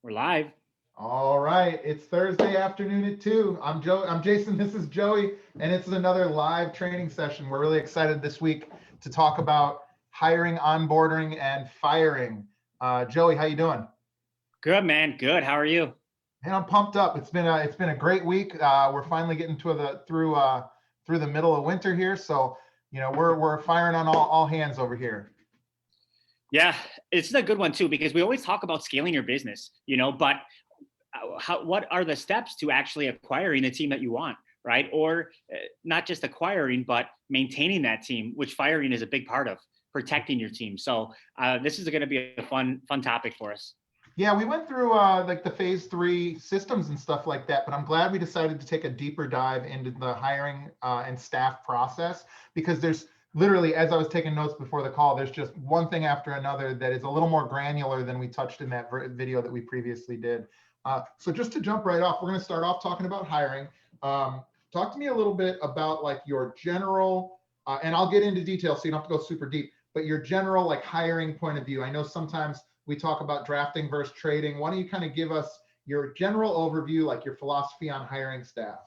We're live. All right, it's Thursday afternoon at 2. I'm Joe. I'm Jason. This is Joey, and it's another live training session. We're really excited this week to talk about hiring, onboarding, and firing. Joey, how you doing? Good, man. Good. How are you? Man, I'm pumped up. It's been a great week. We're finally getting to the through the middle of winter here, so we're firing on all hands over here. Yeah, it's a good one too because we always talk about scaling your business, but what are the steps to actually acquiring the team that you want, right? Or not just acquiring, but maintaining that team, which firing is a big part of protecting your team. So this is going to be a fun topic for us. Yeah, we went through like the phase 3 systems and stuff like that, but I'm glad we decided to take a deeper dive into the hiring and staff process because there's literally, as I was taking notes before the call, there's just one thing after another that is a little more granular than we touched in that video that we previously did. So just to jump right off, we're going to start off talking about hiring. Talk to me a little bit about like your general, and I'll get into detail so you don't have to go super deep, but your general like hiring point of view. I know sometimes we talk about drafting versus trading. Why don't you kind of give us your general overview, like your philosophy on hiring staff?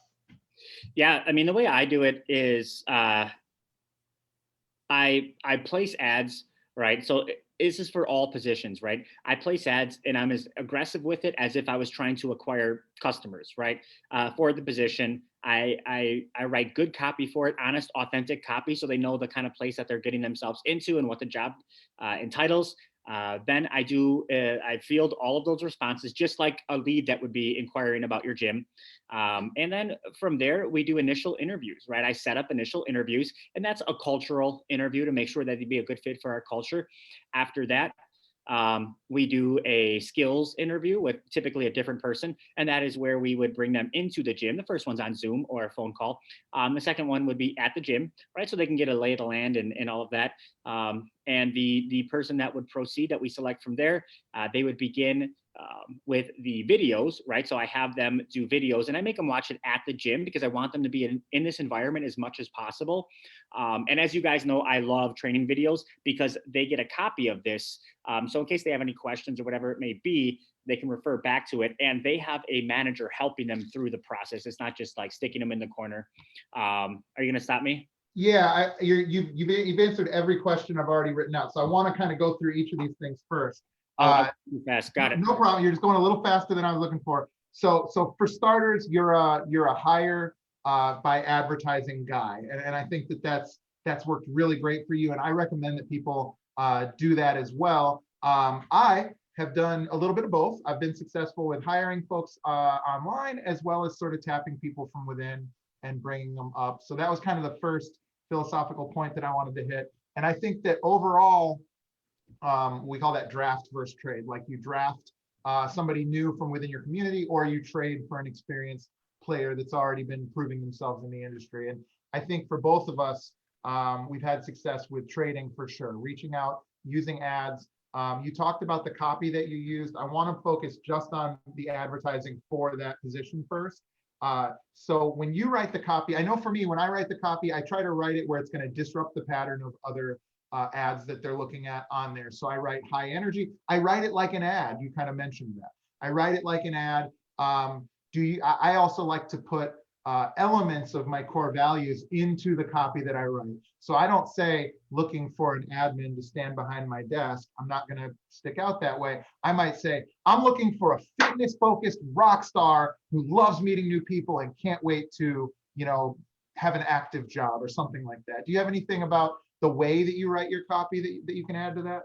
Yeah, I mean, the way I do it is I place ads, right? So this is for all positions, right? I place ads and I'm as aggressive with it as if I was trying to acquire customers, right? For the position, I write good copy for it, honest, authentic copy, so they know the kind of place that they're getting themselves into and what the job entitles. Then I field all of those responses just like a lead that would be inquiring about your gym. And then from there, we do initial interviews, right? I set up initial interviews, and that's a cultural interview to make sure that they'd be a good fit for our culture. After that, we do a skills interview with typically a different person, and that is where we would bring them into the gym. The first one's on Zoom or a phone call. The second one would be at the gym, right? So they can get a lay of the land and all of that. And the person that would proceed that we select from there, they would begin with the videos, right? So I have them do videos and I make them watch it at the gym because I want them to be in this environment as much as possible. And as you guys know, I love training videos because they get a copy of this. So in case they have any questions or whatever it may be, they can refer back to it, and they have a manager helping them through the process. It's not just like sticking them in the corner. Are you going to stop me? Yeah, you've answered every question I've already written out. So I want to kind of go through each of these things first. Oh, too fast. Got it. No problem. You're just going a little faster than I was looking for. So for starters, you're a hire by advertising guy, and I think that's worked really great for you, and I recommend that people do that as well. I have done a little bit of both. I've been successful with hiring folks online as well as sort of tapping people from within and bringing them up. So that was kind of the first philosophical point that I wanted to hit. And I think that overall, we call that draft versus trade. Like you draft somebody new from within your community, or you trade for an experienced player that's already been proving themselves in the industry. And I think for both of us, we've had success with trading for sure, reaching out, using ads. You talked about the copy that you used. I want to focus just on the advertising for that position first. So when you write the copy, I know for me, when I write the copy, I try to write it where it's going to disrupt the pattern of other ads that they're looking at on there. So I write high energy. I write it like an ad. You kind of mentioned that. I write it like an ad. I also like to put elements of my core values into the copy that I write. So I don't say looking for an admin to stand behind my desk. I'm not going to stick out that way. I might say, I'm looking for a fitness focused rock star who loves meeting new people and can't wait to, have an active job or something like that. Do you have anything about the way that you write your copy that you can add to that?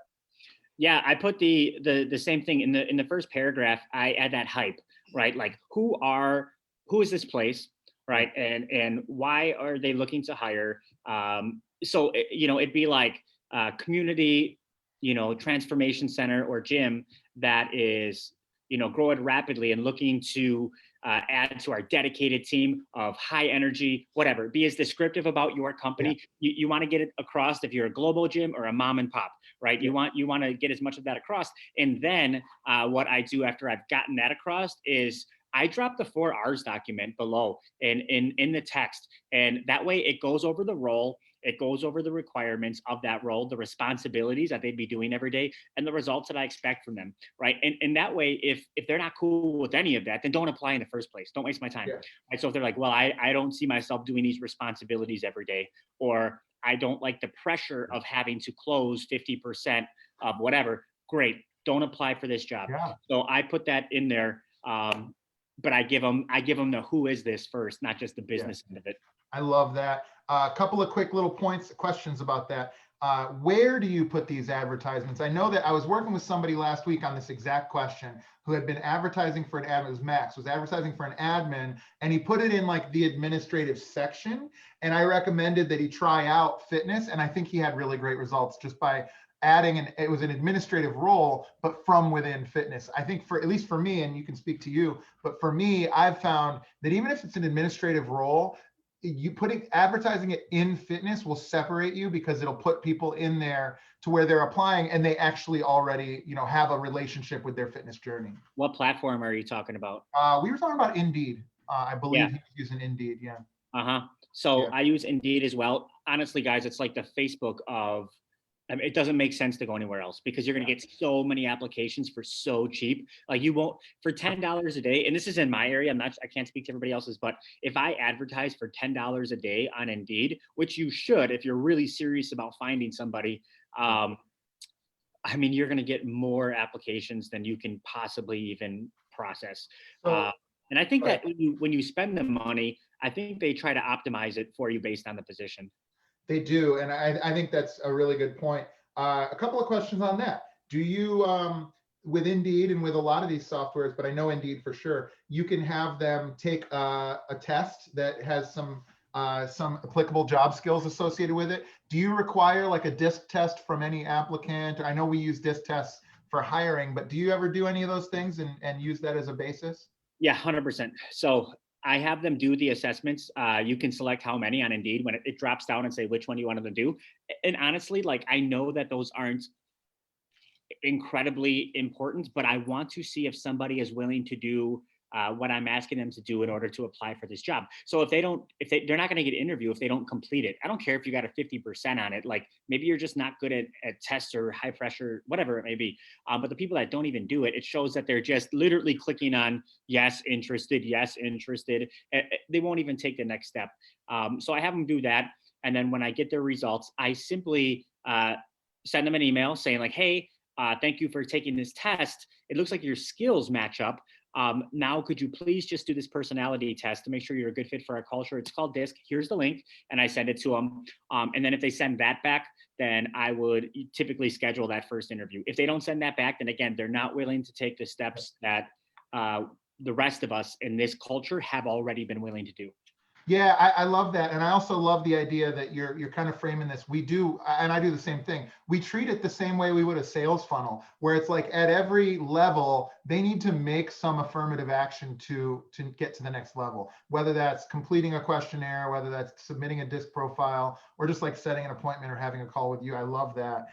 Yeah, I put the same thing in the first paragraph. I add that hype, right? Like who is this place, right? And why are they looking to hire? So it'd be like community, transformation center or gym that is growing rapidly and looking to add to our dedicated team of high energy, whatever. Be as descriptive about your company. Yeah. You want to get it across if you're a global gym or a mom and pop, right? Yeah. You want to get as much of that across. And then what I do after I've gotten that across is I drop the 4 R's document below in the text. And that way it goes over the role It goes over the requirements of that role, the responsibilities that they'd be doing every day, and the results that I expect from them, right? And that way, if they're not cool with any of that, then don't apply in the first place. Don't waste my time, Yeah. right? So if they're like, well, I don't see myself doing these responsibilities every day, or I don't like the pressure of having to close 50% of whatever, great. Don't apply for this job. Yeah. So I put that in there. But I give them the who is this first, not just the business end of it. I love that. A couple of quick little questions about that. Where do you put these advertisements? I know that I was working with somebody last week on this exact question who had been advertising for an admin. It was Max, was advertising for an admin, and he put it in like the administrative section. And I recommended that he try out fitness, and I think he had really great results just by adding it was an administrative role, but from within fitness. I think for, at least for me, and you can speak to you, but for me, I've found that even if it's an administrative role, you putting advertising it in fitness will separate you because it'll put people in there to where they're applying and they actually already, have a relationship with their fitness journey. What platform are you talking about? We were talking about Indeed. I believe Yeah. he was using Indeed. Yeah. Uh-huh. So Yeah. I use Indeed as well. Honestly, guys, it's like the Facebook of, it doesn't make sense to go anywhere else because you're going to get so many applications for so cheap. Like you won't, for $10 a day, and this is in my area, I can't speak to everybody else's, but if I advertise for $10 a day on Indeed, which you should, if you're really serious about finding somebody, you're going to get more applications than you can possibly even process. So, And I think right. that when you spend the money, I think they try to optimize it for you based on the position. They do, and I think that's a really good point. A couple of questions on that. Do you, with Indeed and with a lot of these softwares, but I know Indeed for sure, you can have them take a test that has some applicable job skills associated with it. Do you require like a disc test from any applicant? I know we use disc tests for hiring, but do you ever do any of those things and use that as a basis? Yeah, 100%. So I have them do the assessments. You can select how many on Indeed when it drops down and say which one you want them to do. And honestly, like I know that those aren't incredibly important, but I want to see if somebody is willing to do what I'm asking them to do in order to apply for this job. So if they're not going to get an interview if they don't complete it. I don't care if you got a 50% on it. Like maybe you're just not good at tests or high pressure, whatever it may be. But the people that don't even do it, it shows that they're just literally clicking on yes, interested, yes, interested. They won't even take the next step. So I have them do that. And then when I get their results, I simply send them an email saying like, hey, thank you for taking this test. It looks like your skills match up. Now, could you please just do this personality test to make sure you're a good fit for our culture? It's called DISC. Here's the link. And I send it to them. And then if they send that back, then I would typically schedule that first interview. If they don't send that back, then again, they're not willing to take the steps that the rest of us in this culture have already been willing to do. Yeah, I love that. And I also love the idea that you're kind of framing this. We do, and I do the same thing. We treat it the same way we would a sales funnel, where it's like at every level, they need to make some affirmative action to get to the next level, whether that's completing a questionnaire, whether that's submitting a DISC profile, or just like setting an appointment or having a call with you. I love that.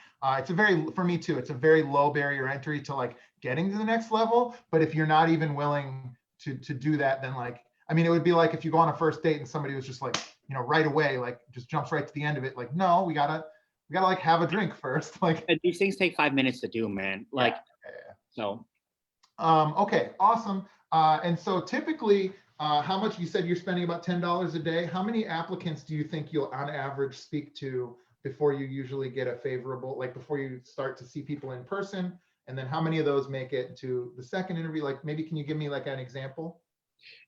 For me too, it's a very low barrier entry to like getting to the next level. But if you're not even willing to do that, then like, it would be like if you go on a first date and somebody was just like, right away, like just jumps right to the end of it. Like, no, we gotta like have a drink first. Like And these things take 5 minutes to do, man. Like, so. Okay, awesome. And so typically, how much you said you're spending about $10 a day. How many applicants do you think you'll on average speak to before you usually get a favorable, like before you start to see people in person? And then how many of those make it to the second interview? Like maybe can you give me like an example?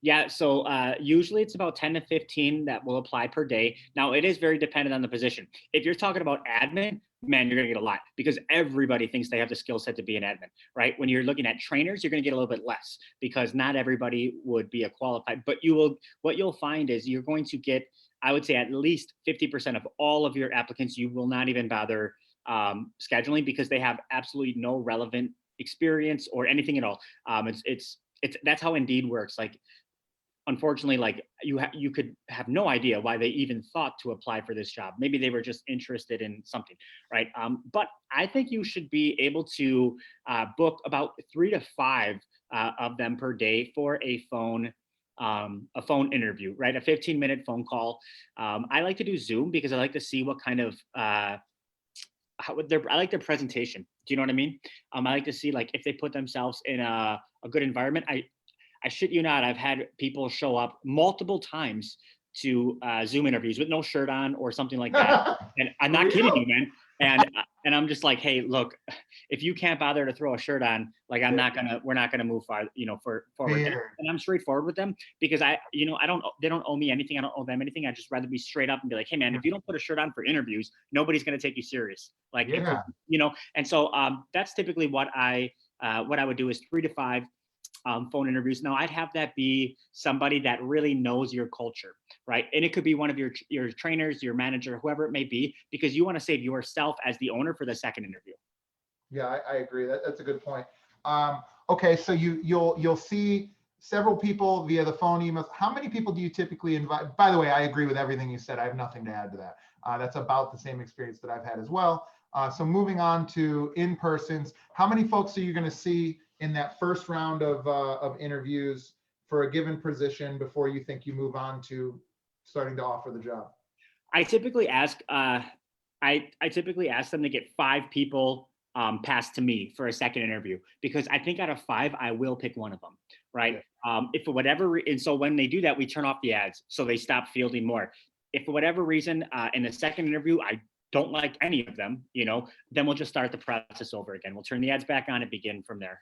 Yeah, so usually it's about 10 to 15 that will apply per day. Now, it is very dependent on the position. If you're talking about admin, man, you're going to get a lot because everybody thinks they have the skill set to be an admin, right? When you're looking at trainers, you're going to get a little bit less because not everybody would be a qualified, but what you'll find is you're going to get, I would say at least 50% of all of your applicants, you will not even bother scheduling because they have absolutely no relevant experience or anything at all. That's how Indeed works. Like, unfortunately, like you could have no idea why they even thought to apply for this job. Maybe they were just interested in something, right? But I think you should be able to book about 3 to 5 of them per day for a phone a phone interview, right? A 15-minute phone call. I like to do Zoom because I like to see what kind of I like their presentation. Do you know what I mean? I like to see like if they put themselves in a good environment. I shit you not, I've had people show up multiple times to Zoom interviews with no shirt on or something like that. And I'm For not kidding real? you, man. And I'm just like, hey, look, if you can't bother to throw a shirt on, like we're not gonna move far, forward. Fair. And I'm straightforward with them because they don't owe me anything. I don't owe them anything. I just rather be straight up and be like, hey man, if you don't put a shirt on for interviews, nobody's gonna take you serious. Like, Yeah. and so that's typically what I would do is 3 to 5 phone interviews. Now, I'd have that be somebody that really knows your culture, right? And it could be one of your trainers, your manager, whoever it may be, because you want to save yourself as the owner for the second interview. Yeah, I agree. That's a good point. Okay, so you'll see several people via the phone, emails. How many people do you typically invite? By the way, I agree with everything you said. I have nothing to add to that. That's about the same experience that I've had as well. So moving on to in-persons, how many folks are you going to see in that first round of interviews for a given position before you think you move on to starting to offer the job? I typically ask I typically ask them to get 5 people passed to me for a second interview because I think out of 5 I will pick one of them, right? If for whatever and so when they do that, we turn off the ads so they stop fielding more. If for whatever reason in the second interview I don't like any of them, then we'll just start the process over again. We'll turn the ads back on and begin from there.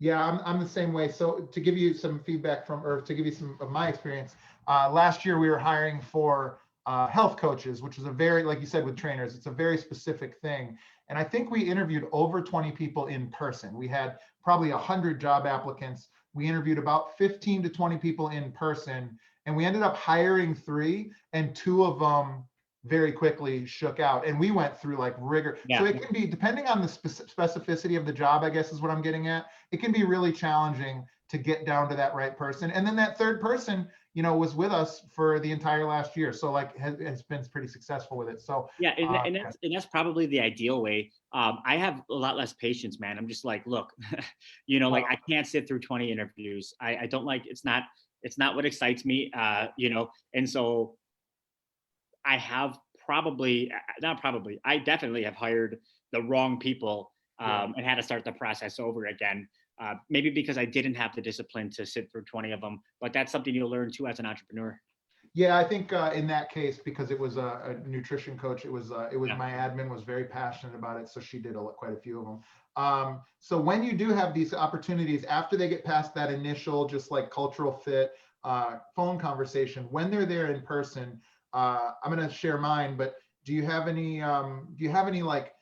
Yeah, I'm the same way. So to give you some feedback or to give you some of my experience, last year we were hiring for health coaches, which is a very, like you said, with trainers, it's a very specific thing. And I think we interviewed over 20 people in person. We had probably 100 job applicants. We interviewed about 15 to 20 people in person, and we ended up hiring 3, and 2 of them very quickly shook out, and we went through like rigor. Yeah. So it can be, depending on the specificity of the job, I guess is what I'm getting at. It can be really challenging to get down to that right person. And then that third person, was with us for the entire last year. So like has been pretty successful with it. So yeah, and that's probably the ideal way. I have a lot less patience, man. I'm just like, look, like I can't sit through 20 interviews. I don't like, it's not what excites me, and so I have I definitely have hired the wrong people and had to start the process over again. Maybe because I didn't have the discipline to sit through 20 of them, but that's something you'll learn too as an entrepreneur. Yeah, I think in that case, because it was a nutrition coach, it was my admin was very passionate about it, so she did quite a few of them. So when you do have these opportunities after they get past that initial just like cultural fit phone conversation, when they're there in person, I'm going to share mine, but do you have any like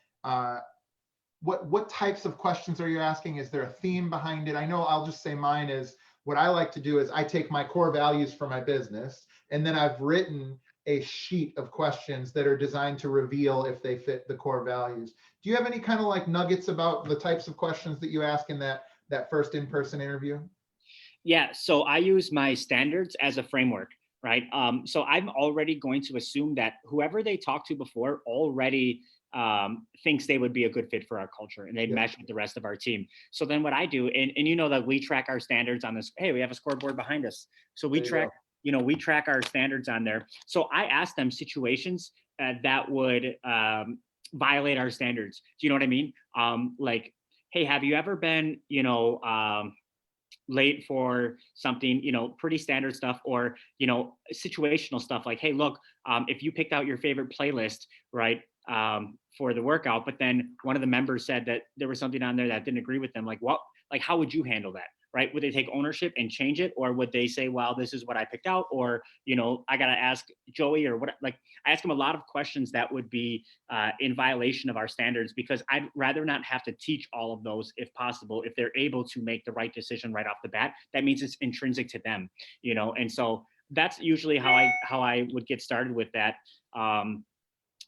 what types of questions are you asking? Is there a theme behind it? I know I'll just say mine is, what I like to do is I take my core values for my business, and then I've written a sheet of questions that are designed to reveal if they fit the core values. Do you have any kind of like nuggets about the types of questions that you ask in that first in-person interview? Yeah, so I use my standards as a framework, right? So I'm already going to assume that whoever they talked to before already thinks they would be a good fit for our culture and they'd mesh with the rest of our team. So then what I do, and that we track our standards on this. Hey, we have a scoreboard behind us. So we track, we track our standards on there. So I ask them situations that would violate our standards. Do you know what I mean? Like, hey, have you ever been, late for something, pretty standard stuff, or, situational stuff like, hey, look, if you picked out your favorite playlist, right, for the workout, but then one of the members said that there was something on there that didn't agree with them, like how would you handle that? Right? Would they take ownership and change it? Or would they say, well, this is what I picked out? Or, I got to ask Joey or what, like I ask them a lot of questions that would be in violation of our standards, because I'd rather not have to teach all of those if possible. If they're able to make the right decision right off the bat, that means it's intrinsic to them, and so that's usually how I would get started with that.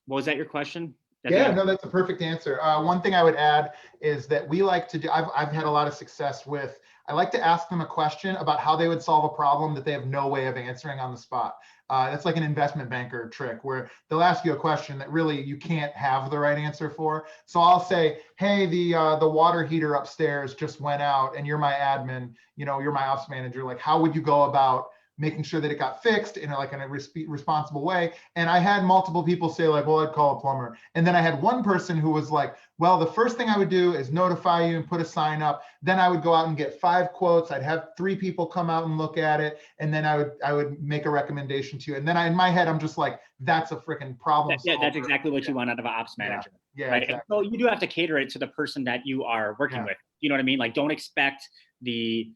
Was that your question? Yeah, no, that's a perfect answer. One thing I would add is that we like to do, I've had a lot of success with, I like to ask them a question about how they would solve a problem that they have no way of answering on the spot. That's like an investment banker trick where they'll ask you a question that really you can't have the right answer for. So I'll say, hey, the water heater upstairs just went out and you're my admin, you're my ops manager. Like, how would you go about making sure that it got fixed in a responsible way? And I had multiple people say like, well, I'd call a plumber. And then I had one person who was like, well, the first thing I would do is notify you and put a sign up. Then I would go out and get 5 quotes. I'd have 3 people come out and look at it. And then I would make a recommendation to you. And then in my head, I'm just like, that's a freaking problem Yeah, solver. that's exactly what you want out of an ops manager. Yeah, right. exactly. So you do have to cater it to the person that you are working with. You know what I mean? Like, don't expect the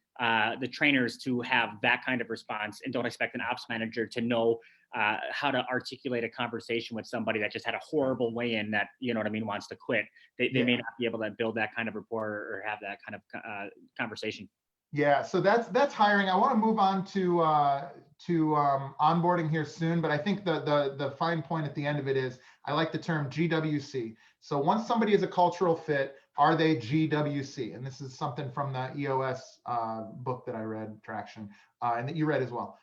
trainers to have that kind of response, and don't expect an ops manager to know how to articulate a conversation with somebody that just had a horrible weigh-in that, you know what I mean, wants to quit. They may not be able to build that kind of rapport or have that kind of conversation. Yeah, so that's hiring. I want to move on to onboarding here soon, but I think the fine point at the end of it is I like the term GWC. So once somebody is a cultural fit, are they GWC? And this is something from the EOS book that I read, Traction, and that you read as well.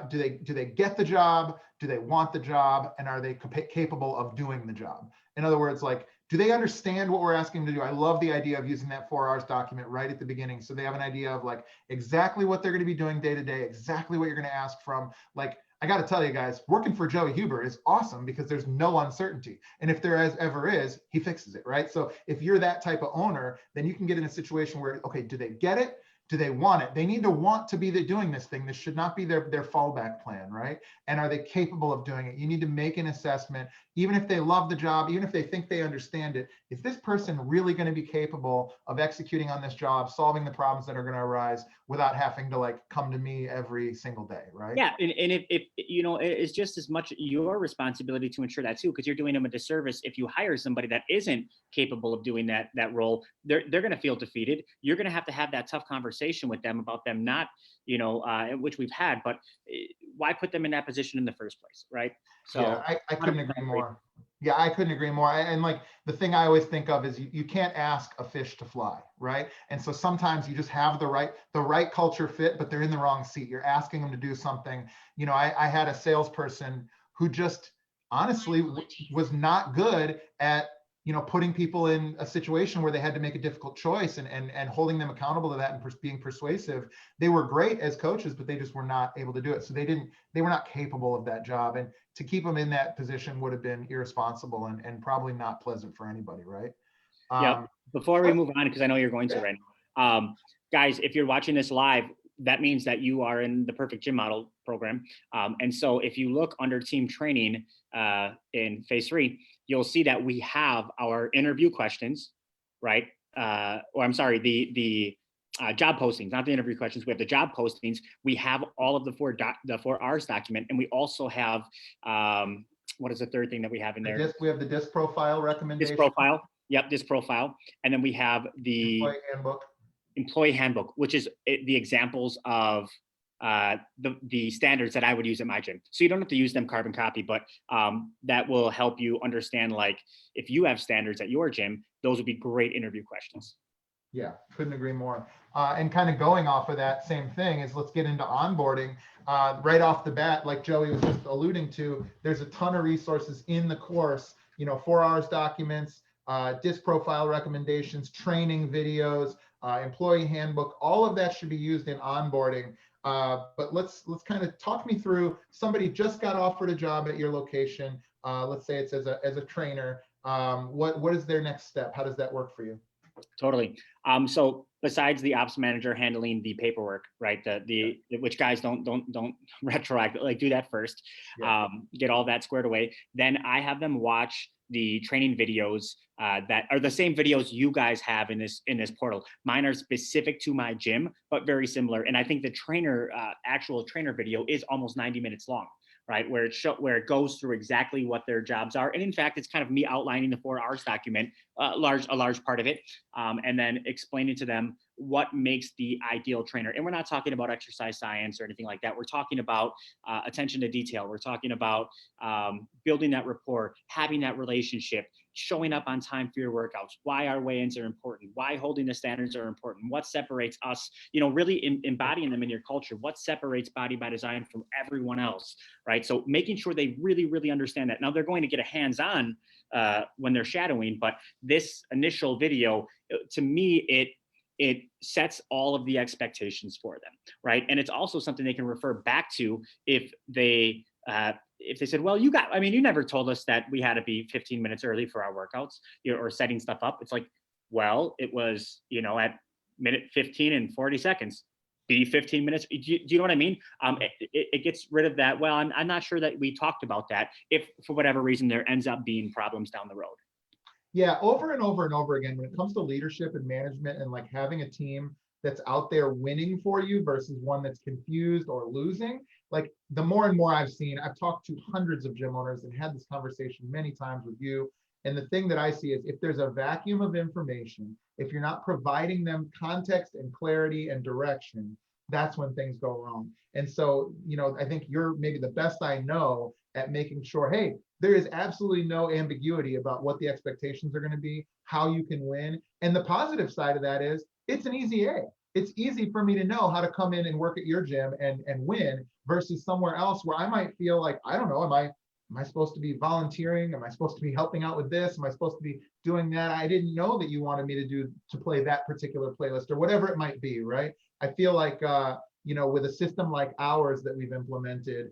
Do they get the job? Do they want the job? And are they capable of doing the job? In other words, like, do they understand what we're asking them to do? I love the idea of using that 4 hours document right at the beginning. So they have an idea of like exactly what they're going to be doing day to day, exactly what you're going to ask from. Like, I got to tell you guys, working for Joey Huber is awesome because there's no uncertainty. And if there ever is, he fixes it, right? So if you're that type of owner, then you can get in a situation where, okay, do they get it? Do they want it? They need to want to be doing this thing. This should not be their fallback plan, right? And are they capable of doing it? You need to make an assessment, even if they love the job, even if they think they understand it. Is this person really going to be capable of executing on this job, solving the problems that are going to arise without having to like come to me every single day, right? Yeah, and if you know, it's just as much your responsibility to ensure that too, because you're doing them a disservice if you hire somebody that isn't capable of doing that role. They're going to feel defeated. You're going to have that tough conversation with them about them not, which we've had, but why put them in that position in the first place, right? So yeah, I couldn't agree more. Yeah, I couldn't agree more. And like the thing I always think of is you can't ask a fish to fly, right? And so sometimes you just have the right culture fit, but they're in the wrong seat. You're asking them to do something. I had a salesperson who just honestly was not good at putting people in a situation where they had to make a difficult choice and holding them accountable to that and being persuasive. They were great as coaches, but they just were not able to do it. So they were not capable of that job. And to keep them in that position would have been irresponsible and probably not pleasant for anybody, right? Yeah. Before we move on, because I know you're going to right now, guys, if you're watching this live, that means that you are in the Perfect Gym Model program. And so if you look under team training in phase 3, you'll see that we have our interview questions, right? Or I'm sorry, the job postings, not the interview questions. We have the job postings. We have all of the 4 R's document. And we also have, what is the third thing that we have in there? We have the DISC profile recommendation. DISC profile. Yep, DISC profile. And then we have the employee handbook, which is the examples of the standards that I would use at my gym. So you don't have to use them carbon copy, but that will help you understand, like, if you have standards at your gym, those would be great interview questions. Yeah, couldn't agree more. And kind of going off of that same thing is let's get into onboarding. Right off the bat, like Joey was just alluding to, there's a ton of resources in the course, 4 hours documents, DISC profile recommendations, training videos, employee handbook, all of that should be used in onboarding. But let's kind of talk me through, somebody just got offered a job at your location. Let's say it's as a trainer. What is their next step? How does that work for you? Totally. So besides the ops manager handling the paperwork, right? Which guys don't retroact, like, do that first, get all that squared away. Then I have them watch the training videos that are the same videos you guys have in this portal. Mine are specific to my gym, but very similar. And I think the actual trainer video is almost 90 minutes long, right? Where it goes through exactly what their jobs are. And in fact, it's kind of me outlining the 4 R's document, a large part of it, and then explaining to them what makes the ideal trainer. And we're not talking about exercise science or anything like that. We're talking about attention to detail. We're talking about building that rapport, having that relationship, showing up on time for your workouts, why our weigh-ins are important, why holding the standards are important, what separates us, really embodying them in your culture, what separates Body by Design from everyone else, right? So making sure they really, really understand that. Now they're going to get a hands-on when they're shadowing, but this initial video, to me, it sets all of the expectations for them, right? And it's also something they can refer back to if they said, well, you never told us that we had to be 15 minutes early for our workouts, or setting stuff up. It's like, well, it was, at minute 15 and 40 seconds, be 15 minutes. Do you know what I mean? It gets rid of that. Well, I'm not sure that we talked about that if for whatever reason there ends up being problems down the road. Yeah, over and over and over again, when it comes to leadership and management and like having a team that's out there winning for you versus one that's confused or losing, like the more and more I've talked to hundreds of gym owners and had this conversation many times with you. And the thing that I see is if there's a vacuum of information, if you're not providing them context and clarity and direction, that's when things go wrong. And so, I think you're maybe the best I know at making sure, hey, there is absolutely no ambiguity about what the expectations are going to be, how you can win. And the positive side of that is it's an easy A. It's easy for me to know how to come in and work at your gym and win versus somewhere else where I might feel like, I don't know, am I supposed to be volunteering? Am I supposed to be helping out with this? Am I supposed to be doing that? I didn't know that you wanted me to play that particular playlist or whatever it might be, right? I feel like, with a system like ours that we've implemented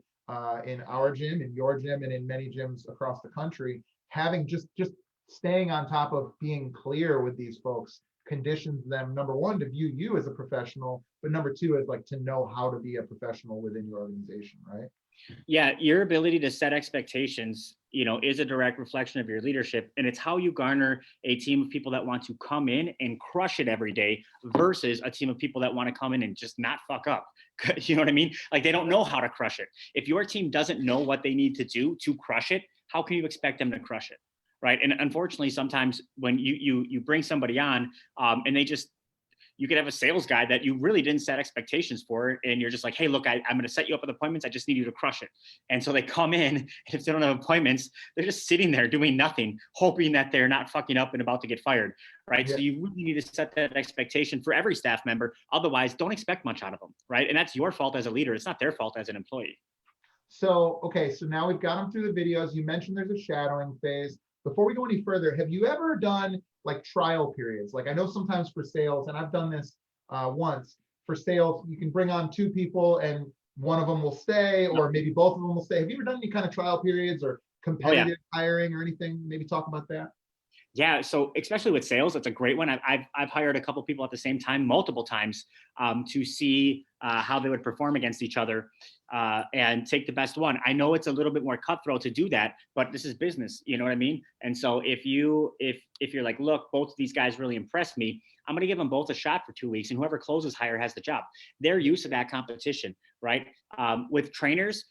in our gym, in your gym, and in many gyms across the country, having just staying on top of being clear with these folks conditions them, number one, to view you as a professional, but number two is like to know how to be a professional within your organization, right? Yeah, your ability to set expectations, is a direct reflection of your leadership. And it's how you garner a team of people that want to come in and crush it every day versus a team of people that want to come in and just not fuck up. You know what I mean? Like they don't know how to crush it. If your team doesn't know what they need to do to crush it, how can you expect them to crush it? Right. And unfortunately, sometimes when you bring somebody on and you could have a sales guy that you really didn't set expectations for. And you're just like, hey, look, I'm going to set you up with appointments. I just need you to crush it. And so they come in, and if they don't have appointments, they're just sitting there doing nothing, hoping that they're not fucking up and about to get fired. Right. Yeah. So you really need to set that expectation for every staff member. Otherwise, don't expect much out of them. Right. And that's your fault as a leader. It's not their fault as an employee. So, okay. So now we've got them through the videos. You mentioned there's a shadowing phase. Before we go any further, have you ever done like trial periods? Like I know sometimes for sales, and I've done this once for sales, you can bring on two people and one of them will stay, or maybe both of them will stay. Have you ever done any kind of trial periods or competitive hiring or anything? Maybe talk about that. Yeah, so especially with sales, it's a great one. I've hired a couple people at the same time, multiple times, to see how they would perform against each other and take the best one. I know it's a little bit more cutthroat to do that, but this is business. You know what I mean? And so if you're like, look, both of these guys really impressed me, I'm going to give them both a shot for 2 weeks, and whoever closes higher has the job. They're used to that competition, right? With trainers,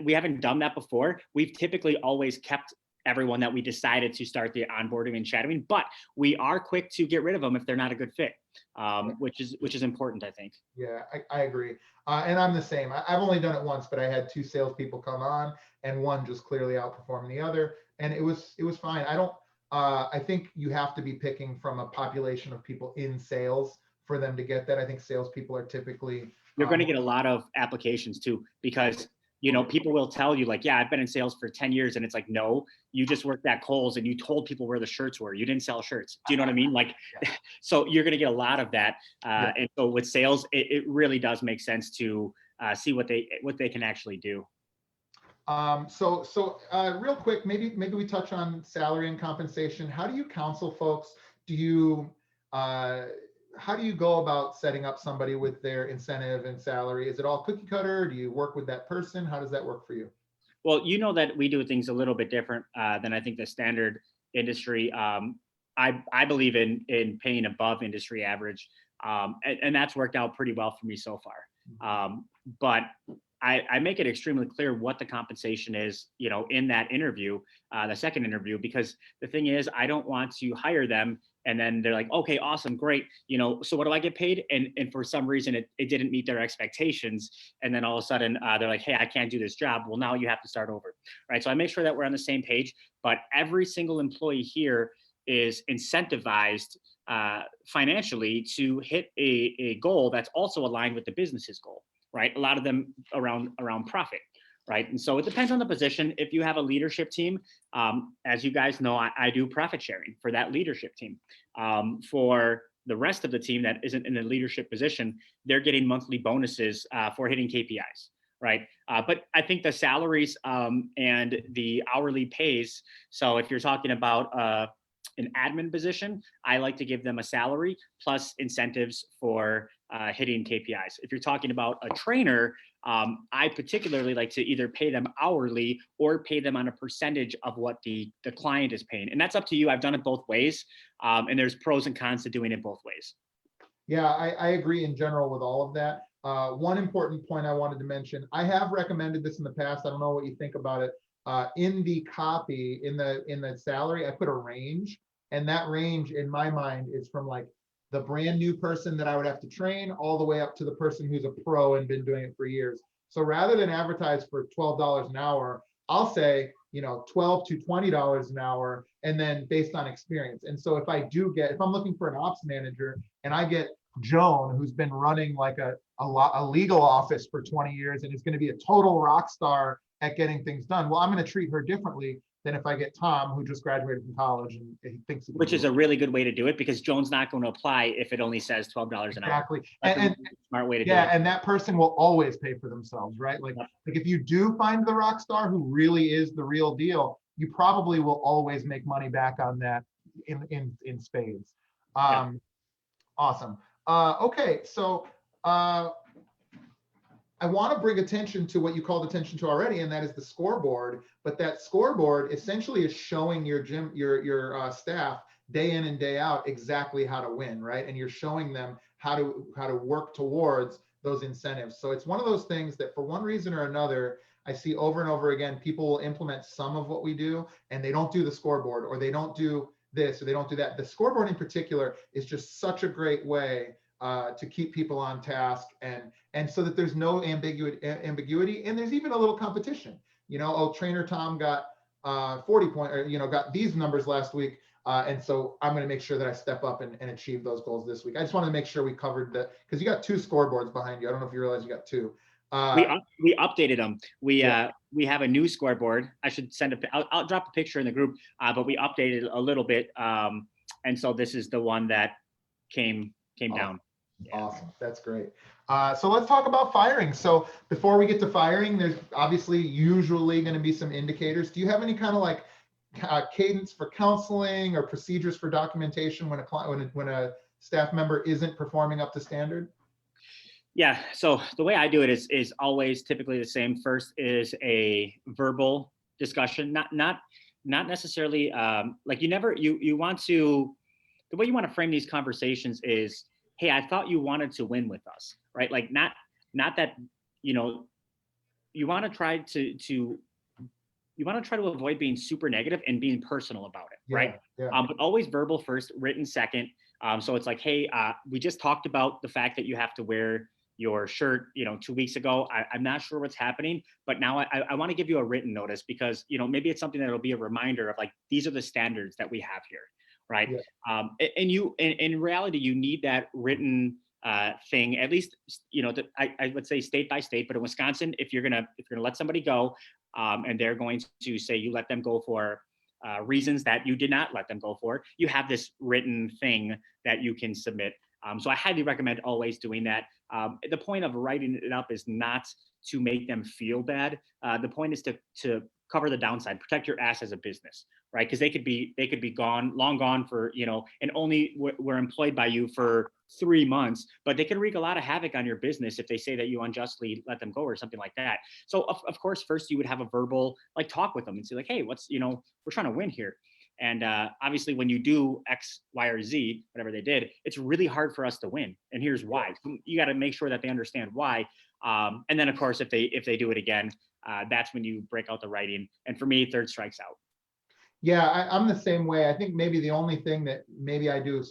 we haven't done that before. We've typically always kept everyone that we decided to start the onboarding and shadowing, but we are quick to get rid of them if they're not a good fit, which is important, I think. Yeah, I agree. And I'm the same. I've only done it once, but I had two salespeople come on and one just clearly outperforming the other. And it was fine. I think you have to be picking from a population of people in sales for them to get that. I think salespeople are typically. You're going to get a lot of applications too, because people will tell you like, yeah, I've been in sales for 10 years. And it's like, no, you just worked at Kohl's and you told people where the shirts were. You didn't sell shirts. Do you know what I mean? Like, so you're going to get a lot of that. And so with sales, it really does make sense to see what they can actually do. So real quick, maybe we touch on salary and compensation. How do you counsel folks? How do you go about setting up somebody with their incentive and salary? Is it all cookie cutter? Do you work with that person? How does that work for you? Well, you know that we do things a little bit different than I think the standard industry. I believe in paying above industry average, and that's worked out pretty well for me so far. But I make it extremely clear what the compensation is, in that interview, the second interview, because the thing is, I don't want to hire them And then they're like, okay, awesome, great. So what do I get paid? And for some reason it didn't meet their expectations. And then all of a sudden they're like, hey, I can't do this job. Well, now you have to start over. Right. So I make sure that we're on the same page, but every single employee here is incentivized financially to hit a goal that's also aligned with the business's goal. Right. A lot of them around profit. Right. And so it depends on the position. If you have a leadership team, as you guys know, I do profit sharing for that leadership team. For the rest of the team that isn't in a leadership position, they're getting monthly bonuses for hitting KPIs. Right. But I think the salaries and the hourly pays. So if you're talking about an admin position, I like to give them a salary plus incentives for hitting KPIs. If you're talking about a trainer, I particularly like to either pay them hourly or pay them on a percentage of what the client is paying. And that's up to you. I've done it both ways. And there's pros and cons to doing it both ways. Yeah, I agree in general with all of that. One important point I wanted to mention, I have recommended this in the past. I don't know what you think about it. In the copy, in the salary, I put a range, and that range in my mind is from like the brand new person that I would have to train all the way up to the person who's a pro and been doing it for years. So rather than advertise for $12 an hour, I'll say, $12 to $20 an hour, and then based on experience. And so if I'm looking for an ops manager and I get Joan, who's been running like a legal office for 20 years and is going to be a total rock star at getting things done, well, I'm going to treat her differently than if I get Tom, who just graduated from college and he thinks he which is a really good way to do it, because Joan's not going to apply if it only says $12 an hour. Exactly. That's a smart way to do it. Yeah, and that person will always pay for themselves, right? Like if you do find the rock star who really is the real deal, you probably will always make money back on that in spades. Awesome. Okay, so I want to bring attention to what you called attention to already, and that is the scoreboard. But that scoreboard essentially is showing your staff day in and day out exactly how to win, right? And you're showing them how to work towards those incentives. So it's one of those things that for one reason or another, I see over and over again, people will implement some of what we do and they don't do the scoreboard, or they don't do this, or they don't do that. The scoreboard in particular is just such a great way to keep people on task, and so that there's no ambiguity, and there's even a little competition. Trainer Tom got 40 points, or got these numbers last week, and so I'm going to make sure that I step up and achieve those goals this week. I just wanted to make sure we covered that, because you got two scoreboards behind you. I don't know if you realize you got two. We updated them. We have a new scoreboard. I should I'll drop a picture in the group, but we updated a little bit, and so this is the one that came down. Awesome. That's great. So let's talk about firing. So before we get to firing, there's obviously usually going to be some indicators. Do you have any kind of like cadence for counseling or procedures for documentation when a staff member isn't performing up to standard? Yeah. So the way I do it is always typically the same. First is a verbal discussion, not necessarily like you want to, the way you want to frame these conversations is, hey, I thought you wanted to win with us, right? Like not that, you want to try to avoid being super negative and being personal about it, right? Yeah. But always verbal first, written second. So it's like, hey, we just talked about the fact that you have to wear your shirt, 2 weeks ago. I'm not sure what's happening, but now I want to give you a written notice, because, maybe it's something that'll be a reminder of like, these are the standards that we have here. Right. Yeah. And in reality, you need that written thing, at least, I would say state by state, but in Wisconsin, if you're gonna let somebody go, and they're going to say you let them go for reasons that you did not let them go for, you have this written thing that you can submit. So I highly recommend always doing that. The point of writing it up is not to make them feel bad. The point is to cover the downside, protect your ass as a business, right? Because they could be long gone for, and only were employed by you for 3 months, but they could wreak a lot of havoc on your business if they say that you unjustly let them go or something like that. So of course, first you would have a verbal like talk with them and say like, hey, we're trying to win here. And obviously when you do X, Y, or Z, whatever they did, it's really hard for us to win. And here's why. You got to make sure that they understand why. And then of course, if they do it again, that's when you break out the writing. And for me, third strikes out. Yeah, I'm the same way. I think maybe the only thing that maybe I do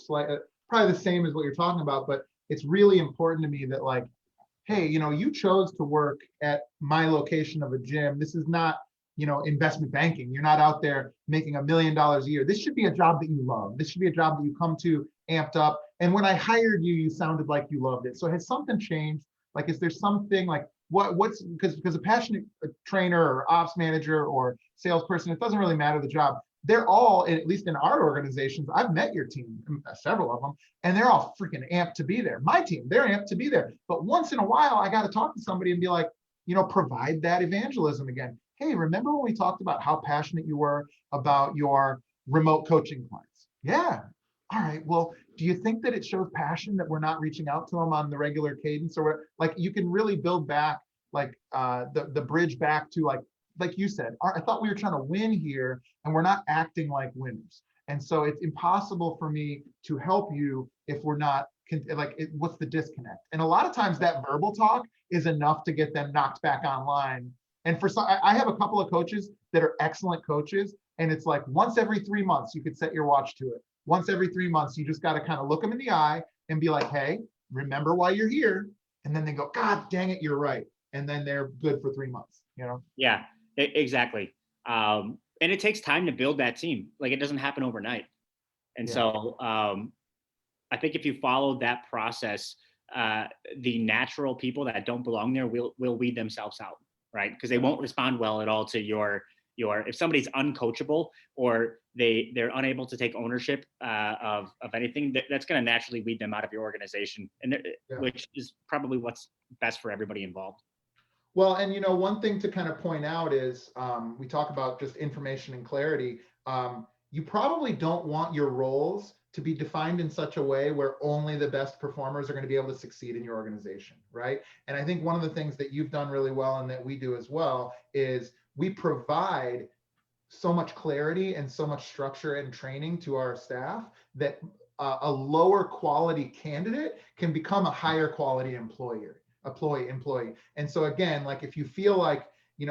probably the same as what you're talking about, but it's really important to me that like, hey, you chose to work at my location of a gym. This is not, investment banking. You're not out there making $1 million a year. This should be a job that you love. This should be a job that you come to amped up. And when I hired you, you sounded like you loved it. So has something changed? Like, is there something like what's because a passionate trainer or ops manager or salesperson, it doesn't really matter the job. They're all, at least in our organizations, I've met your team, several of them, and they're all freaking amped to be there. My team, they're amped to be there. But once in a while, I got to talk to somebody and be like, provide that evangelism again. Hey, remember when we talked about how passionate you were about your remote coaching clients? Yeah. All right. Well, do you think that it shows passion that we're not reaching out to them on the regular cadence, or like you can really build back like the bridge back to like you said, I thought we were trying to win here and we're not acting like winners. And so it's impossible for me to help you if we're not what's the disconnect? And a lot of times that verbal talk is enough to get them knocked back online. And for some, I have a couple of coaches that are excellent coaches. And it's like once every 3 months, you could set your watch to it. Once every 3 months, you just got to kind of look them in the eye and be like, hey, remember why you're here. And then they go, God dang it, you're right. And then they're good for 3 months, Yeah, exactly. And it takes time to build that team. Like, it doesn't happen overnight. And Yeah. so I think if you follow that process, the natural people that don't belong there will weed themselves out, right? Because they won't respond well at all to your if somebody's uncoachable or they're unable to take ownership of anything, that's going to naturally weed them out of your organization, and Yeah. which is probably what's best for everybody involved. Well, and one thing to kind of point out is we talk about just information and clarity. You probably don't want your roles to be defined in such a way where only the best performers are going to be able to succeed in your organization, right? And I think one of the things that you've done really well and that we do as well is we provide so much clarity and so much structure and training to our staff that a lower quality candidate can become a higher quality employee. And so again, like if you feel like,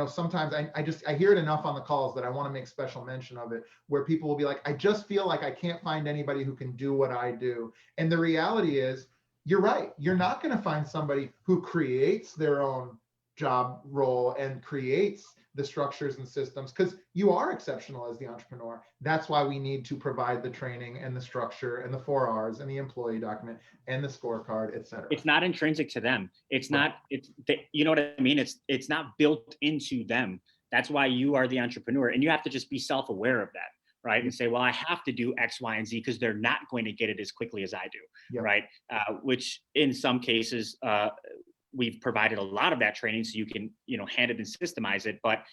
sometimes I hear it enough on the calls that I want to make special mention of it, where people will be like, I just feel like I can't find anybody who can do what I do. And the reality is, you're right. You're not going to find somebody who creates their own job role and creates the structures and systems, because you are exceptional as the entrepreneur. That's why we need to provide the training and the structure and the 4Rs and the employee document and the scorecard, et cetera. It's not intrinsic to them. It's not, you know what I mean? It's not built into them. That's why you are the entrepreneur, and you have to just be self-aware of that, right? And say, well, I have to do X, Y, and Z because they're not going to get it as quickly as I do, Yep. right? Which in some cases, we've provided a lot of that training so you can, hand it and systemize it, but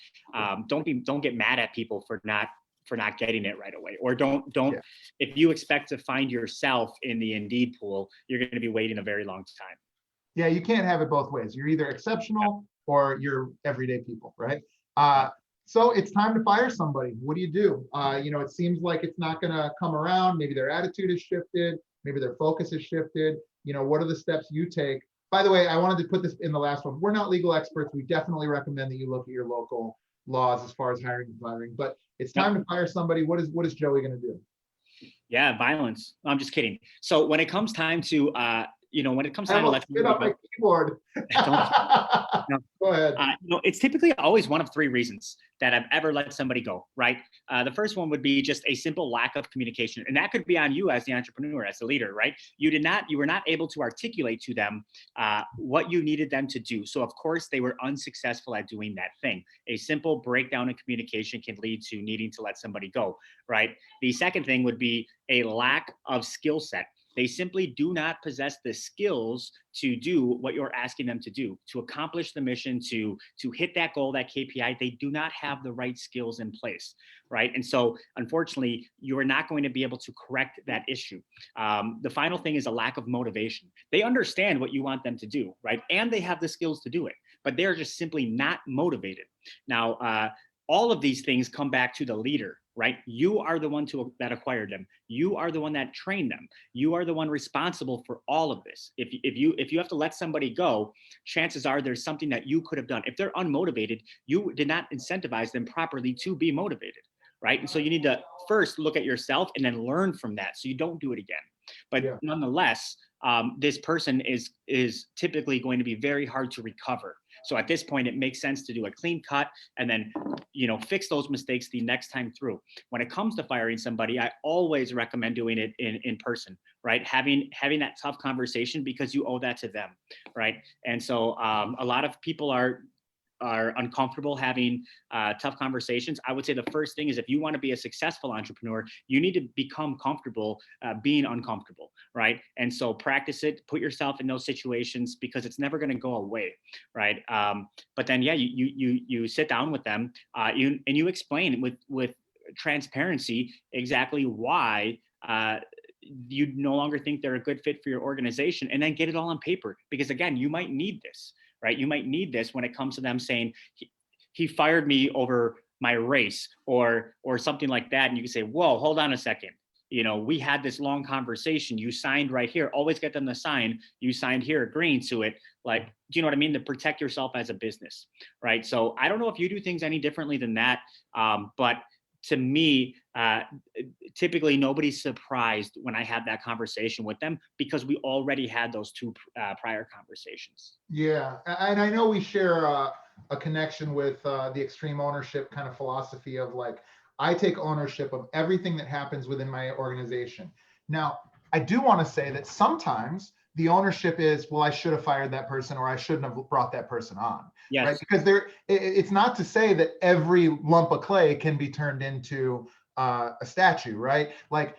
don't get mad at people for not getting it right away, or don't Yeah. if you expect to find yourself in the Indeed pool, you're going to be waiting a very long time. Yeah, you can't have it both ways. You're either exceptional or you're everyday people, right? So it's time to fire somebody. What do? It seems like it's not going to come around. Maybe their attitude has shifted. Maybe their focus has shifted. What are the steps you take? By the way, I wanted to put this in the last one. We're not legal experts. We definitely recommend that you look at your local laws as far as hiring and firing, but it's time to fire somebody. What is Joey going to do? Yeah, violence. No, I'm just kidding. So when it comes time to, when it comes time to let spit up my keyboard. No. Go ahead. It's typically always one of 3 reasons that I've ever let somebody go, right? The first one would be just a simple lack of communication. And that could be on you as the entrepreneur, as the leader, right? You were not able to articulate to them what you needed them to do. So of course they were unsuccessful at doing that thing. A simple breakdown in communication can lead to needing to let somebody go, right? The second thing would be a lack of skill set. They simply do not possess the skills to do what you're asking them to do, to accomplish the mission, to hit that goal, that KPI. They do not have the right skills in place, right? And so, unfortunately, you are not going to be able to correct that issue. The final thing is a lack of motivation. They understand what you want them to do, right? And they have the skills to do it, but they're just simply not motivated. Now, all of these things come back to the leader, right? You are the one that acquired them. You are the one that trained them. You are the one responsible for all of this. If you have to let somebody go, chances are there's something that you could have done. If they're unmotivated, you did not incentivize them properly to be motivated, right? And so you need to first look at yourself and then learn from that so you don't do it again. But Yeah. nonetheless, this person is typically going to be very hard to recover. So at this point, it makes sense to do a clean cut and then, fix those mistakes the next time through. When it comes to firing somebody, I always recommend doing it in person, right? Having that tough conversation, because you owe that to them, right? And so a lot of people are uncomfortable having tough conversations. I would say the first thing is, if you want to be a successful entrepreneur, you need to become comfortable being uncomfortable, right? And so practice it, put yourself in those situations, because it's never going to go away, right? But then, yeah, you sit down with them, you explain with transparency exactly why you no longer think they're a good fit for your organization, and then get it all on paper, because again, you might need this, right? You might need this when it comes to them saying he fired me over my race or something like that, and you can say, whoa, hold on a second, we had this long conversation, you signed right here. Always get them to sign, you signed here agreeing to it. Like, do you know what I mean? To protect yourself as a business, right? So I don't know if you do things any differently than that, but to me, typically nobody's surprised when I have that conversation with them, because we already had those two prior conversations. Yeah, and I know we share a connection with the extreme ownership kind of philosophy of like, I take ownership of everything that happens within my organization. Now, I do want to say that sometimes the ownership is, well, I should have fired that person, or I shouldn't have brought that person on, Yes. right? Because it's not to say that every lump of clay can be turned into a statue, right? Like,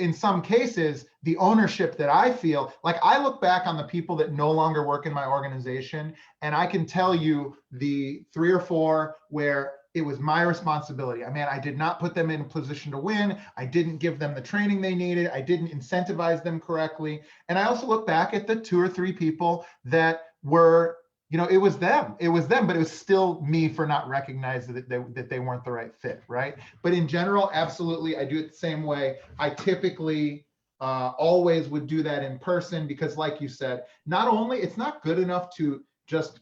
in some cases, the ownership that I feel, like, I look back on the people that no longer work in my organization, and I can tell you the 3 or 4 where it was my responsibility. I mean, I did not put them in a position to win. I didn't give them the training they needed. I didn't incentivize them correctly. And I also look back at the 2 or 3 people that were, it was them, but it was still me for not recognizing that they weren't the right fit, right? But in general, absolutely, I do it the same way. I typically always would do that in person, because like you said, not only, it's not good enough to just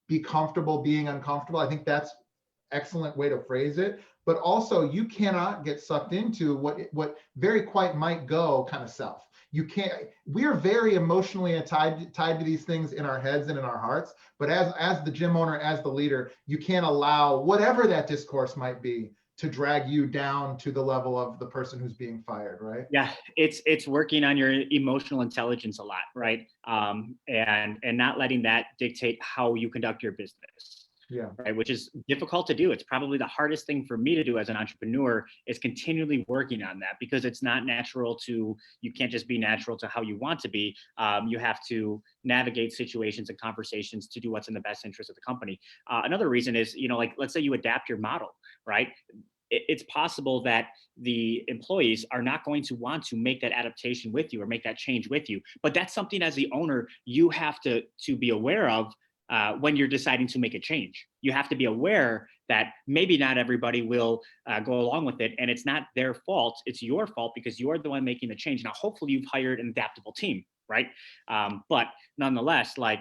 be comfortable being uncomfortable. I think that's excellent way to phrase it. But also, you cannot get sucked into what very quite might go kind of south. You can't. We are very emotionally tied to these things in our heads and in our hearts. But as the gym owner, as the leader, you can't allow whatever that discourse might be to drag you down to the level of the person who's being fired, right? Yeah, it's working on your emotional intelligence a lot, right? And not letting that dictate how you conduct your business. Yeah. Right, which is difficult to do. It's probably the hardest thing for me to do as an entrepreneur, is continually working on that, because it's not natural you can't just be natural to how you want to be. You have to navigate situations and conversations to do what's in the best interest of the company. Another reason is, like, let's say you adapt your model, right? It's possible that the employees are not going to want to make that adaptation with you or make that change with you. But that's something, as the owner, you have to be aware of when you're deciding to make a change. You have to be aware that maybe not everybody will go along with it, and it's not their fault. It's your fault, because you're the one making the change. Now, hopefully you've hired an adaptable team, right? But nonetheless, like,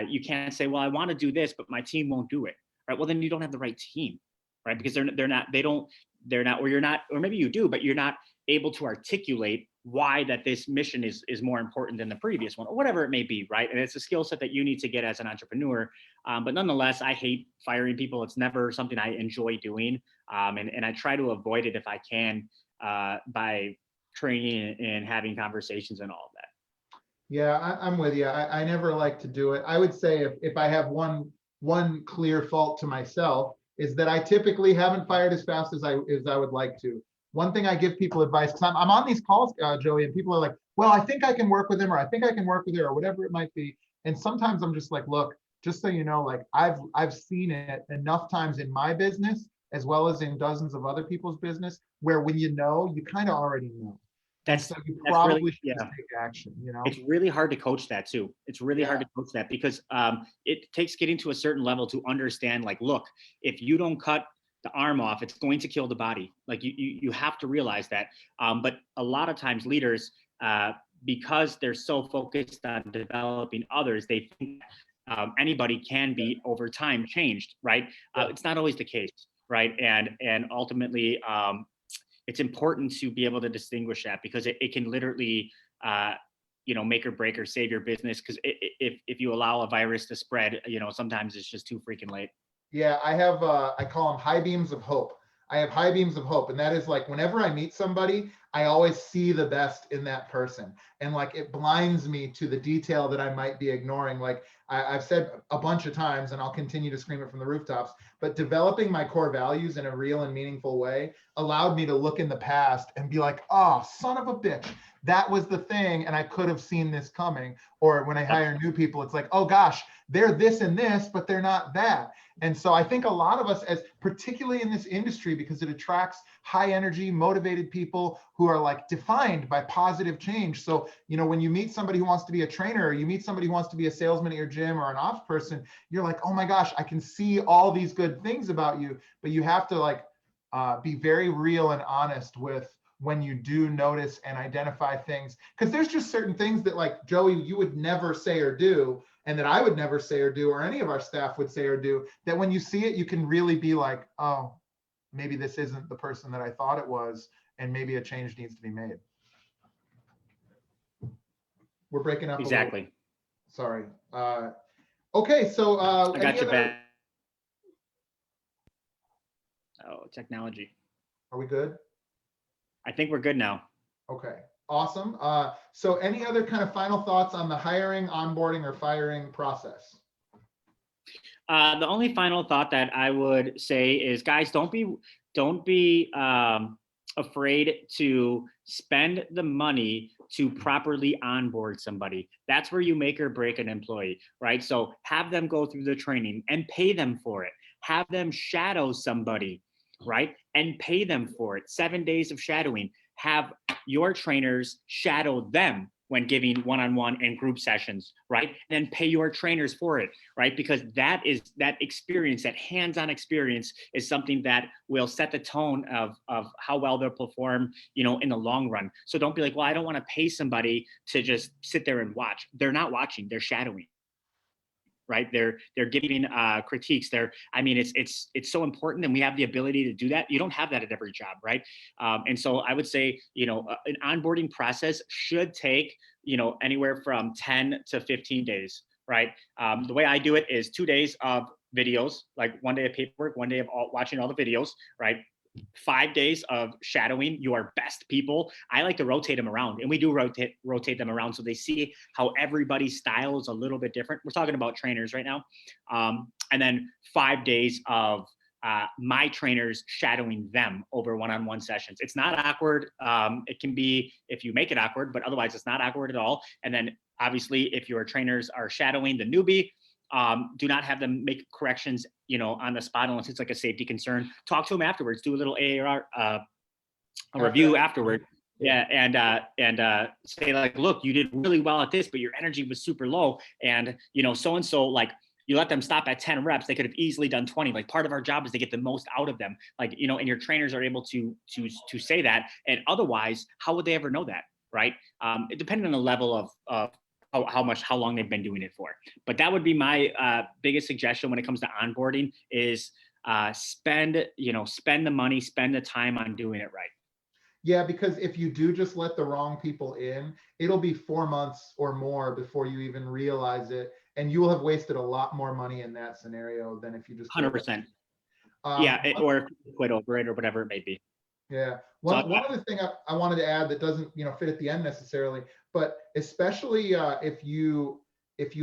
you can't say, well, I want to do this, but my team won't do it, right? Well, then you don't have the right team, right? Because they're not, or you're not, or maybe you do, but you're not able to articulate why that this mission is more important than the previous one, or whatever it may be, right? And it's a skill set that you need to get as an entrepreneur. But nonetheless, I hate firing people. It's never something I enjoy doing, and I try to avoid it if I can, by training and having conversations and all of that. Yeah, I'm with you. I never like to do it. I would say if I have one clear fault to myself, is that I typically haven't fired as fast as I would like to. One thing I give people advice, because I'm on these calls, Joey, and people are like, well, I think I can work with him, or I think I can work with her, or whatever it might be. And sometimes I'm just like, look, just so you know, like, I've seen it enough times in my business, as well as in dozens of other people's business, where when you kind of already know. And so you probably really, should yeah. just take action, It's really hard to coach that too. It's really hard to coach that, because it takes getting to a certain level to understand, like, look, if you don't cut the arm off, it's going to kill the body. Like, you have to realize that. But a lot of times leaders, because they're so focused on developing others, they think anybody can be over time changed, right? It's not always the case. right? And ultimately, it's important to be able to distinguish that, because it can literally, make or break or save your business. Because if you allow a virus to spread, sometimes it's just too freaking late. Yeah, I have, I call them high beams of hope. I have high beams of hope. And that is like, whenever I meet somebody, I always see the best in that person. And like, it blinds me to the detail that I might be ignoring. Like I've said a bunch of times, and I'll continue to scream it from the rooftops, but developing my core values in a real and meaningful way allowed me to look in the past and be like, oh, son of a bitch, that was the thing. And I could have seen this coming. Or when I hire new people, it's like, oh gosh, they're this and this, but they're not that. And so I think a lot of us, as particularly in this industry, because it attracts high energy, motivated people who are like defined by positive change. So, when you meet somebody who wants to be a trainer, or you meet somebody who wants to be a salesman at your gym or an ops person, you're like, oh my gosh, I can see all these good things about you. But you have to like be very real and honest with when you do notice and identify things. Because there's just certain things that, like, Joey, you would never say or do, and that I would never say or do, or any of our staff would say or do, that when you see it, you can really be like, oh, maybe this isn't the person that I thought it was, and maybe a change needs to be made. We're breaking up Exactly. a little. Sorry. Okay, so I got your back. Oh, technology. Are we good? I think we're good now. Okay, awesome. So any other kind of final thoughts on the hiring, onboarding, or firing process? The only final thought that I would say is, guys, don't be afraid to spend the money to properly onboard somebody. That's where you make or break an employee, right? So have them go through the training and pay them for it. Have them shadow somebody, right? And pay them for it. 7 days of shadowing. Have your trainers shadow them when giving one-on-one and group sessions, right? And then pay your trainers for it, right? Because that experience, that hands-on experience, is something that will set the tone of how well they'll perform, in the long run. So don't be like, well, I don't want to pay somebody to just sit there and watch. They're not watching, they're shadowing. Right, they're giving critiques. It's so important, and we have the ability to do that. You don't have that at every job, right? And so I would say, an onboarding process should take, anywhere from 10 to 15 days, right? The way I do it is 2 days of videos, like 1 day of paperwork, 1 day of watching all the videos, right? 5 days of shadowing your best people. I like to rotate them around, and we do rotate them around so they see how everybody's style is a little bit different. We're talking about trainers right now. And then 5 days of my trainers shadowing them over one-on-one sessions. It's not awkward. It can be if you make it awkward, but otherwise it's not awkward at all. And then obviously, if your trainers are shadowing the newbie, do not have them make corrections, on the spot, unless it's like a safety concern. Talk to them afterwards. Do a little AAR review afterward. Yeah, and say like, look, you did really well at this, but your energy was super low, and so and so, like, you let them stop at 10 reps, they could have easily done 20. Like, part of our job is to get the most out of them. Like, and your trainers are able to say that, and otherwise, how would they ever know that, right? Depending on the level of how long they've been doing it for. But that would be my biggest suggestion when it comes to onboarding is spend the money, spend the time on doing it right. Yeah, because if you do just let the wrong people in, it'll be 4 months or more before you even realize it. And you will have wasted a lot more money in that scenario than if you just 100%. Or quit over it or whatever it may be. Yeah. One other thing I wanted to add that doesn't, fit at the end necessarily, but especially if you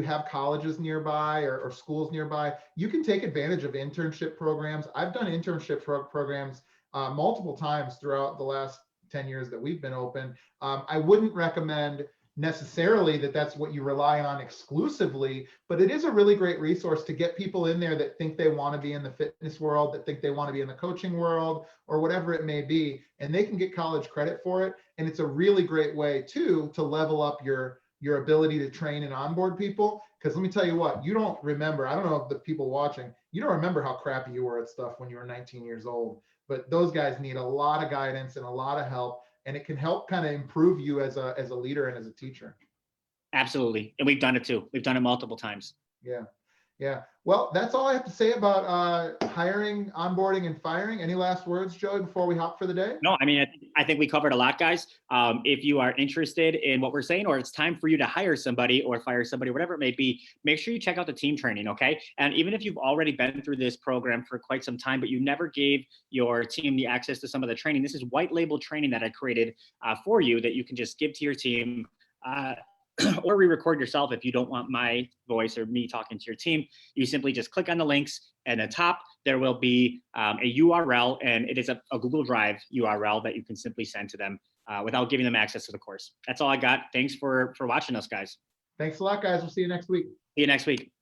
have colleges nearby or schools nearby, you can take advantage of internship programs. I've done internship programs multiple times throughout the last 10 years that we've been open. I wouldn't recommend necessarily that that's what you rely on exclusively, but it is a really great resource to get people in there that think they want to be in the fitness world, that think they want to be in the coaching world, or whatever it may be, and they can get college credit for it. And it's a really great way too to level up your ability to train and onboard people. Because let me tell you what, you don't remember, I don't know if the people watching, you don't remember how crappy you were at stuff when you were 19 years old, but those guys need a lot of guidance and a lot of help. And it can help kind of improve you as a leader and as a teacher. Absolutely. And we've done it too. We've done it multiple times. Yeah. Yeah. Well, that's all I have to say about hiring, onboarding, and firing. Any last words, Joey, before we hop for the day? No, I mean, I think we covered a lot, guys. If you are interested in what we're saying, or it's time for you to hire somebody or fire somebody, whatever it may be, make sure you check out the team training, okay? And even if you've already been through this program for quite some time, but you never gave your team the access to some of the training, this is white label training that I created for you that you can just give to your team. Or re-record yourself if you don't want my voice or me talking to your team. You simply just click on the links, and at the top there will be a URL, and it is a Google Drive URL that you can simply send to them without giving them access to the course. That's all I got. Thanks for watching us, guys. Thanks a lot, guys. We'll see you next week. See you next week.